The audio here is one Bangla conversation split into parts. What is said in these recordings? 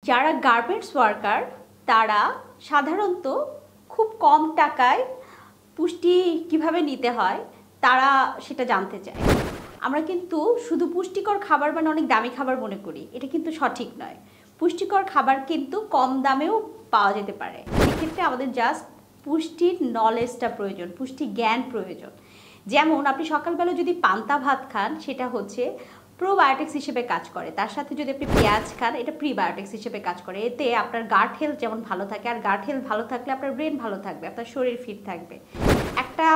যারা গার্মেন্টস ওয়ার্কার তারা সাধারণত খুব কম টাকায় পুষ্টি কিভাবে নিতে হয় তারা সেটা জানতে চায়। আমরা কিন্তু শুধু পুষ্টিকর খাবার মানে অনেক দামি খাবার মনে করি, এটা কিন্তু সঠিক নয়। পুষ্টিকর খাবার কিন্তু কম দামেও পাওয়া যেতে পারে। সেক্ষেত্রে আমাদের জাস্ট পুষ্টির নলেজটা প্রয়োজন, পুষ্টি জ্ঞান প্রয়োজন। যেমন আপনি সকালবেলা যদি পান্তা ভাত খান, সেটা হচ্ছে প্রোবায়োটিক্স হিসেবে কাজ করে। তার সাথে যদি আপনি পেঁয়াজ খান, এটা প্রিবায়োটিক্স হিসেবে কাজ করে। এতে আপনার গাট হেলথ যেমন ভালো থাকে, আর গাট হেলথ ভালো থাকলে আপনার ব্রেন ভালো থাকবে, আপনার শরীর ফিট থাকবে। একটা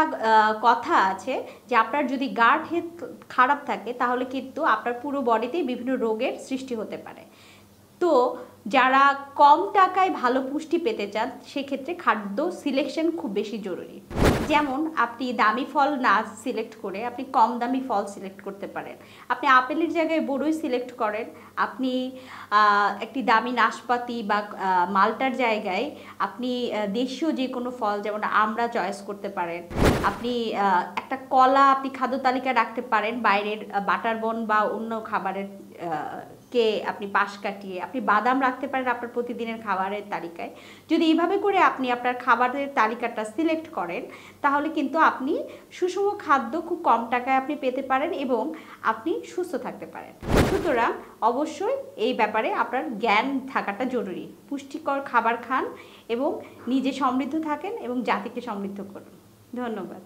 কথা আছে যে আপনার যদি গাট হেলথ খারাপ থাকে তাহলে কিন্তু আপনার পুরো বডিতেই বিভিন্ন রোগের সৃষ্টি হতে পারে। তো যারা কম টাকায় ভালো পুষ্টি পেতে চান সেক্ষেত্রে খাদ্য সিলেকশন খুব বেশি জরুরি। যেমন আপনি দামি ফল না সিলেক্ট করে আপনি কম দামি ফল সিলেক্ট করতে পারেন। আপনি আপেলের জায়গায় বড়ই সিলেক্ট করেন, আপনি একটি দামি নাশপাতি বা মালটার জায়গায় আপনি দেশীয় যে কোনো ফল যেমন আমড়া চয়েস করতে পারেন। আপনি একটা কলা আপনি খাদ্য তালিকায় রাখতে পারেন, বাইরের বাটার বন বা অন্য খাবারের কে আপনি পাশ কাটিয়ে আপনি বাদাম রাখতে পারেন আপনার প্রতিদিনের খাবারের তালিকায়। যদি এইভাবে করে আপনি আপনার খাবারের তালিকাটা সিলেক্ট করেন তাহলে কিন্তু আপনি সুষম খাদ্য খুব কম টাকায় আপনি পেতে পারেন এবং আপনি সুস্থ থাকতে পারেন। সুতরাং অবশ্যই এই ব্যাপারে আপনার জ্ঞান থাকাটা জরুরি। পুষ্টিকর খাবার খান এবং নিজে সমৃদ্ধ থাকেন এবং জাতিকে সমৃদ্ধ করুন। ধন্যবাদ।